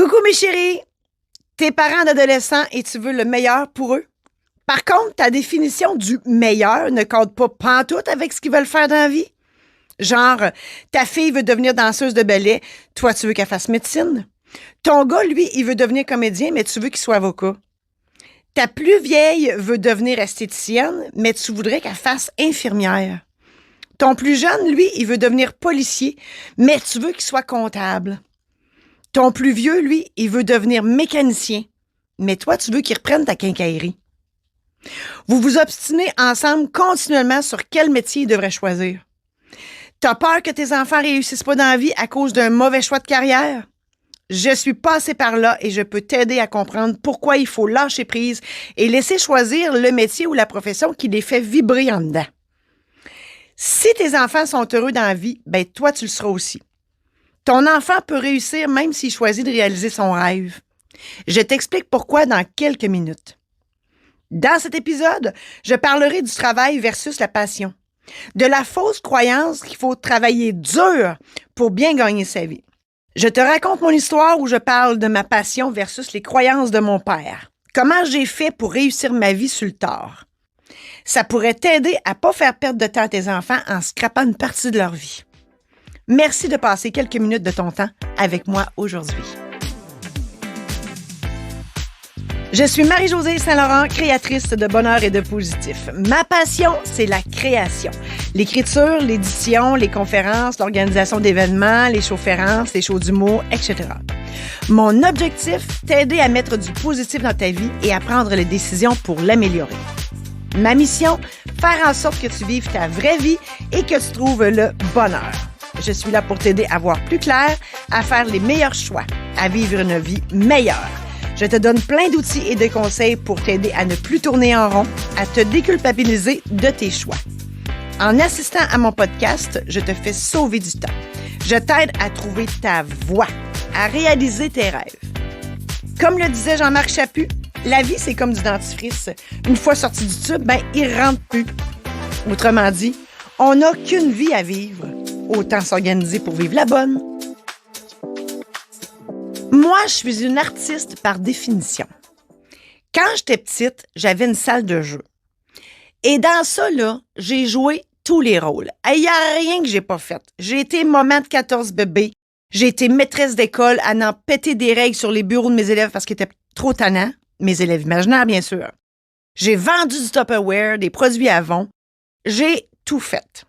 Coucou mes chéris! T'es parents d'adolescents et tu veux le meilleur pour eux? Par contre, ta définition du meilleur ne compte pas pantoute avec ce qu'ils veulent faire dans la vie. Genre, ta fille veut devenir danseuse de ballet, toi tu veux qu'elle fasse médecine. Ton gars, lui, il veut devenir comédien, mais tu veux qu'il soit avocat. Ta plus vieille veut devenir esthéticienne, mais tu voudrais qu'elle fasse infirmière. Ton plus jeune, lui, il veut devenir policier, mais tu veux qu'il soit comptable. Ton plus vieux, lui, il veut devenir mécanicien, mais toi, tu veux qu'il reprenne ta quincaillerie. Vous vous obstinez ensemble continuellement sur quel métier il devrait choisir. T'as peur que tes enfants réussissent pas dans la vie à cause d'un mauvais choix de carrière? Je suis passée par là et je peux t'aider à comprendre pourquoi il faut lâcher prise et laisser choisir le métier ou la profession qui les fait vibrer en dedans. Si tes enfants sont heureux dans la vie, ben toi, tu le seras aussi. Ton enfant peut réussir même s'il choisit de réaliser son rêve. Je t'explique pourquoi dans quelques minutes. Dans cet épisode, je parlerai du travail versus la passion, de la fausse croyance qu'il faut travailler dur pour bien gagner sa vie. Je te raconte mon histoire où je parle de ma passion versus les croyances de mon père. Comment j'ai fait pour réussir ma vie sur le tard. Ça pourrait t'aider à ne pas faire perdre de temps à tes enfants en scrapant une partie de leur vie. Merci de passer quelques minutes de ton temps avec moi aujourd'hui. Je suis Marie-Josée Saint-Laurent, créatrice de bonheur et de positif. Ma passion, c'est la création. L'écriture, l'édition, les conférences, l'organisation d'événements, les showférences, les shows d'humour, etc. Mon objectif, t'aider à mettre du positif dans ta vie et à prendre les décisions pour l'améliorer. Ma mission, faire en sorte que tu vives ta vraie vie et que tu trouves le bonheur. Je suis là pour t'aider à voir plus clair, à faire les meilleurs choix, à vivre une vie meilleure. Je te donne plein d'outils et de conseils pour t'aider à ne plus tourner en rond, à te déculpabiliser de tes choix. En assistant à mon podcast, je te fais sauver du temps. Je t'aide à trouver ta voie, à réaliser tes rêves. Comme le disait Jean-Marc Chaput, la vie, c'est comme du dentifrice. Une fois sorti du tube, il rentre plus. Autrement dit, on n'a qu'une vie à vivre. Autant s'organiser pour vivre la bonne. Moi, je suis une artiste par définition. Quand j'étais petite, j'avais une salle de jeu. Et dans ça, là, j'ai joué tous les rôles. Il n'y a rien que j'ai pas fait. J'ai été maman de 14 bébés. J'ai été maîtresse d'école à n'en péter des règles sur les bureaux de mes élèves parce qu'ils étaient trop tannants. Mes élèves imaginaires, bien sûr. J'ai vendu du Tupperware, des produits Avon. J'ai tout fait.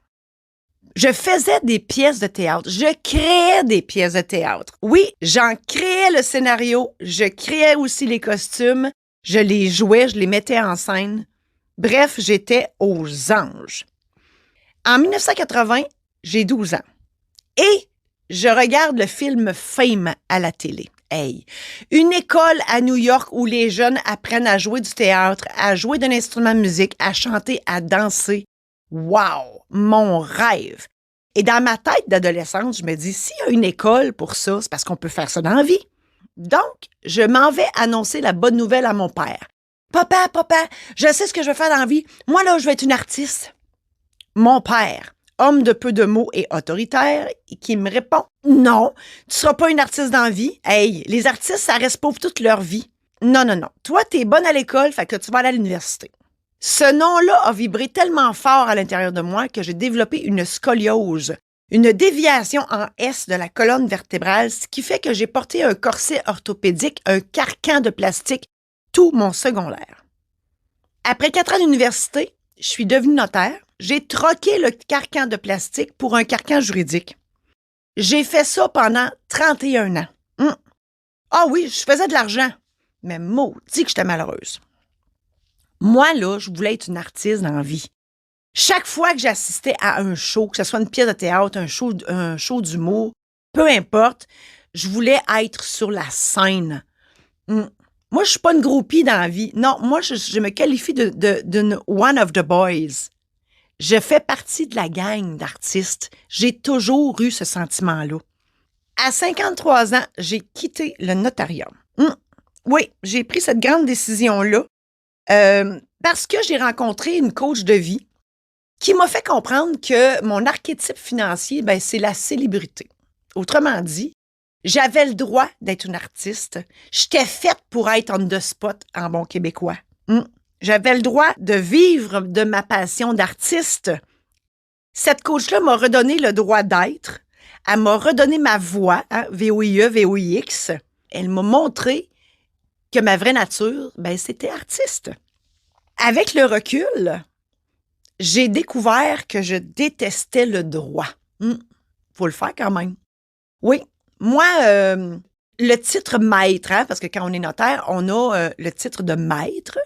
Je faisais des pièces de théâtre. Je créais des pièces de théâtre. Oui, j'en créais le scénario. Je créais aussi les costumes. Je les jouais, je les mettais en scène. Bref, j'étais aux anges. En 1980, j'ai 12 ans. Et je regarde le film Fame à la télé. Hey, une école à New York où les jeunes apprennent à jouer du théâtre, à jouer d'un instrument de musique, à chanter, à danser. Wow! Mon rêve! Et dans ma tête d'adolescente, je me dis, s'il y a une école pour ça, c'est parce qu'on peut faire ça dans la vie. Donc, je m'en vais annoncer la bonne nouvelle à mon père. Papa, je sais ce que je veux faire dans la vie. Moi, là, je vais être une artiste. Mon père, homme de peu de mots et autoritaire, qui me répond, non, tu seras pas une artiste dans la vie. Hey, les artistes, ça reste pauvre toute leur vie. Non. Toi, t'es bonne à l'école, fait que tu vas aller à l'université. Ce nom-là a vibré tellement fort à l'intérieur de moi que j'ai développé une scoliose, une déviation en S de la colonne vertébrale, ce qui fait que j'ai porté un corset orthopédique, un carcan de plastique, tout mon secondaire. Après 4 ans d'université, je suis devenue notaire. J'ai troqué le carcan de plastique pour un carcan juridique. J'ai fait ça pendant 31 ans. Ah oui, je faisais de l'argent, mais maudit que j'étais malheureuse. Moi, là, je voulais être une artiste dans la vie. Chaque fois que j'assistais à un show, que ce soit une pièce de théâtre, un show d'humour, peu importe, je voulais être sur la scène. Moi, je suis pas une groupie dans la vie. Non, moi, je me qualifie d'une one of the boys. Je fais partie de la gang d'artistes. J'ai toujours eu ce sentiment-là. À 53 ans, j'ai quitté le notariat. Oui, j'ai pris cette grande décision-là. Parce que j'ai rencontré une coach de vie qui m'a fait comprendre que mon archétype financier, c'est la célébrité. Autrement dit, J'avais le droit d'être une artiste. J'étais faite pour être on the spot en bon québécois. J'avais le droit de vivre de ma passion d'artiste. Cette coach-là m'a redonné le droit d'être. Elle m'a redonné ma voix, hein, VOIE, VOIX. Elle m'a montré que ma vraie nature, c'était artiste. Avec le recul, j'ai découvert que je détestais le droit. Faut le faire quand même. Oui, moi, le titre maître, hein, parce que quand on est notaire, on a le titre de maître.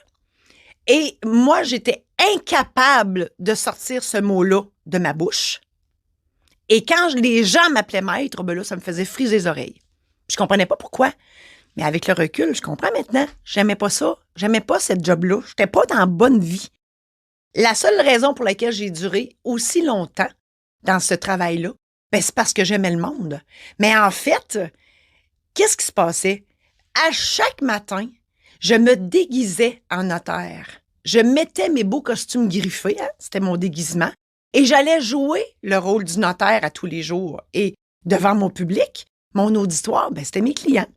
Et moi, j'étais incapable de sortir ce mot-là de ma bouche. Et quand les gens m'appelaient maître, là, ça me faisait friser les oreilles. Je comprenais pas pourquoi. Mais avec le recul, je comprends maintenant. J'aimais pas ça. J'aimais pas cette job-là. J'étais pas dans la bonne vie. La seule raison pour laquelle j'ai duré aussi longtemps dans ce travail-là, c'est parce que j'aimais le monde. Mais en fait, qu'est-ce qui se passait? À chaque matin, je me déguisais en notaire. Je mettais mes beaux costumes griffés, hein, c'était mon déguisement, et j'allais jouer le rôle du notaire à tous les jours. Et devant mon public, mon auditoire, c'était mes clients.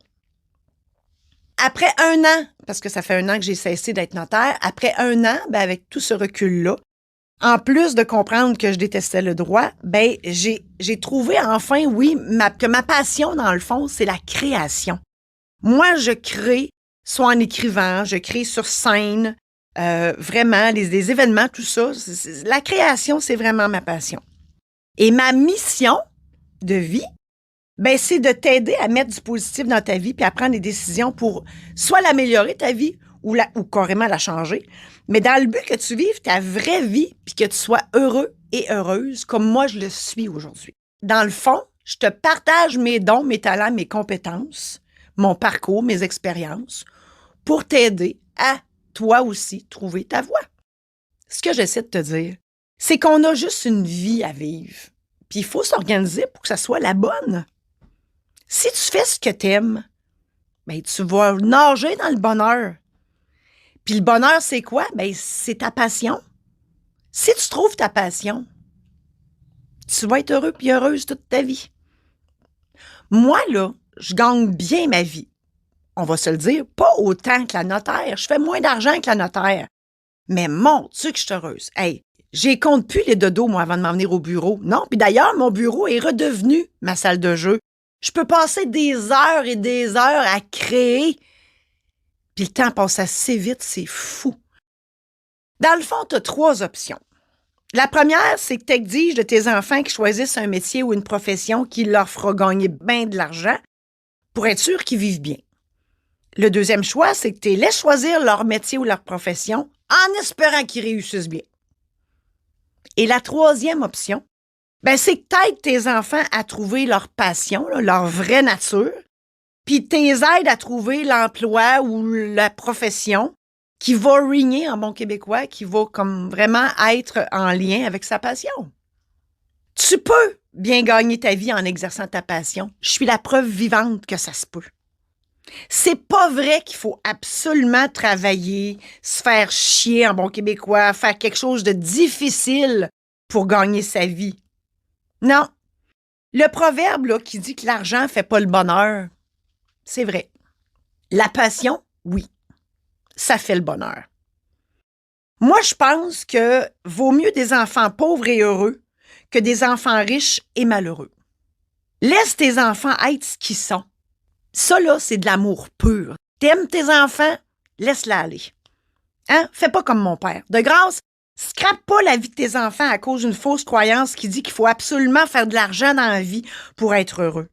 Après 1 an, parce que ça fait 1 an que j'ai cessé d'être notaire, après 1 an, avec tout ce recul-là, en plus de comprendre que je détestais le droit, j'ai trouvé enfin, oui, que ma passion, dans le fond, c'est la création. Moi, je crée, soit en écrivant, je crée sur scène, vraiment, les événements, tout ça. La création, c'est vraiment ma passion. Et ma mission de vie, c'est de t'aider à mettre du positif dans ta vie puis à prendre des décisions pour soit l'améliorer, ta vie, ou carrément la changer, mais dans le but que tu vives ta vraie vie puis que tu sois heureux et heureuse comme moi je le suis aujourd'hui. Dans le fond, je te partage mes dons, mes talents, mes compétences, mon parcours, mes expériences pour t'aider à, toi aussi, trouver ta voie. Ce que j'essaie de te dire, c'est qu'on a juste une vie à vivre. Puis il faut s'organiser pour que ça soit la bonne. Si tu fais ce que t'aimes, tu vas nager dans le bonheur. Puis le bonheur, c'est quoi? C'est ta passion. Si tu trouves ta passion, tu vas être heureux puis heureuse toute ta vie. Moi, là, je gagne bien ma vie. On va se le dire, pas autant que la notaire. Je fais moins d'argent que la notaire. Mais mon Dieu que je suis heureuse. Hey, j'ai compte plus les dodos, moi, avant de m'en venir au bureau. Non, puis d'ailleurs, mon bureau est redevenu ma salle de jeu. Je peux passer des heures et des heures à créer. Puis le temps passe assez vite, c'est fou. Dans le fond, tu as 3 options. La première, c'est que tu exiges de tes enfants qu'ils choisissent un métier ou une profession qui leur fera gagner bien de l'argent pour être sûr qu'ils vivent bien. Le deuxième choix, c'est que tu les laisses choisir leur métier ou leur profession en espérant qu'ils réussissent bien. Et la troisième option, c'est que tu aides tes enfants à trouver leur passion, là, leur vraie nature, puis tu les aides à trouver l'emploi ou la profession qui va ringer en bon québécois, qui va comme vraiment être en lien avec sa passion. Tu peux bien gagner ta vie en exerçant ta passion. Je suis la preuve vivante que ça se peut. C'est pas vrai qu'il faut absolument travailler, se faire chier en bon québécois, faire quelque chose de difficile pour gagner sa vie. Non. Le proverbe là, qui dit que l'argent fait pas le bonheur, c'est vrai. La passion, oui, ça fait le bonheur. Moi, je pense que vaut mieux des enfants pauvres et heureux que des enfants riches et malheureux. Laisse tes enfants être ce qu'ils sont. Ça, là, c'est de l'amour pur. T'aimes tes enfants, laisse-la aller. Hein? Fais pas comme mon père. De grâce, scrape pas la vie de tes enfants à cause d'une fausse croyance qui dit qu'il faut absolument faire de l'argent dans la vie pour être heureux.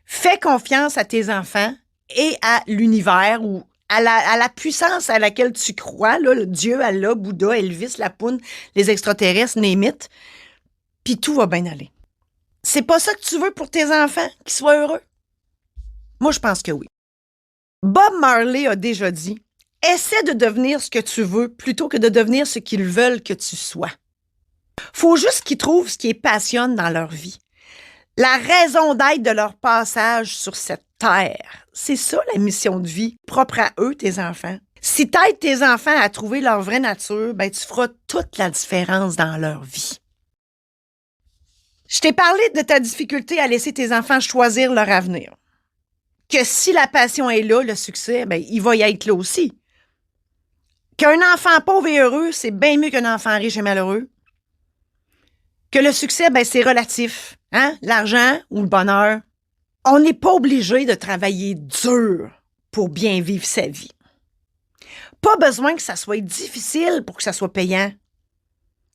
Fais confiance à tes enfants et à l'univers ou à la puissance à laquelle tu crois, là, le Dieu, Allah, Bouddha, Elvis, la poune, les extraterrestres, Némite, puis tout va bien aller. C'est pas ça que tu veux pour tes enfants, qu'ils soient heureux? Moi, je pense que oui. Bob Marley a déjà dit « Essaie de devenir ce que tu veux plutôt que de devenir ce qu'ils veulent que tu sois. » Faut juste qu'ils trouvent ce qui les passionne dans leur vie. La raison d'être de leur passage sur cette terre. C'est ça la mission de vie, propre à eux, tes enfants. Si tu aides tes enfants à trouver leur vraie nature, tu feras toute la différence dans leur vie. Je t'ai parlé de ta difficulté à laisser tes enfants choisir leur avenir. que si la passion est là, le succès, ben, il va y être là aussi. Qu'un enfant pauvre et heureux, c'est bien mieux qu'un enfant riche et malheureux. Que le succès, ben, c'est relatif. Hein? L'argent ou le bonheur. On n'est pas obligé de travailler dur pour bien vivre sa vie. Pas besoin que ça soit difficile pour que ça soit payant.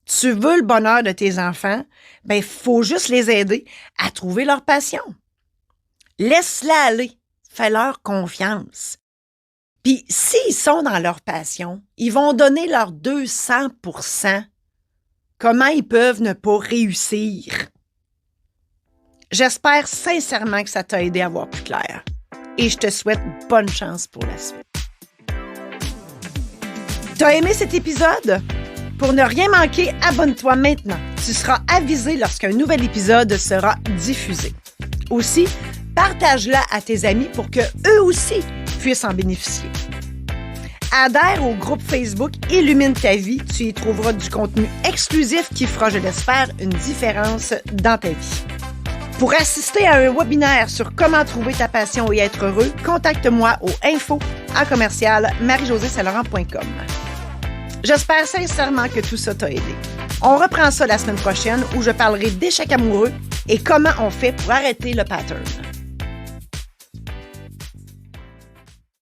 Tu veux le bonheur de tes enfants, ben, il faut juste les aider à trouver leur passion. Laisse-la aller. Fais-leur confiance. Puis, s'ils sont dans leur passion, ils vont donner leur 200%. Comment ils peuvent ne pas réussir? J'espère sincèrement que ça t'a aidé à voir plus clair. Et je te souhaite bonne chance pour la suite. T'as aimé cet épisode? Pour ne rien manquer, abonne-toi maintenant. Tu seras avisé lorsqu'un nouvel épisode sera diffusé. Aussi, partage-la à tes amis pour que eux aussi puissent en bénéficier. Adhère au groupe Facebook Illumine ta vie. Tu y trouveras du contenu exclusif qui fera, je l'espère, une différence dans ta vie. Pour assister à un webinaire sur comment trouver ta passion et être heureux, contacte-moi au info@marijosésaint-laurent.com. J'espère sincèrement que tout ça t'a aidé. On reprend ça la semaine prochaine où je parlerai d'échecs amoureux et comment on fait pour arrêter le pattern.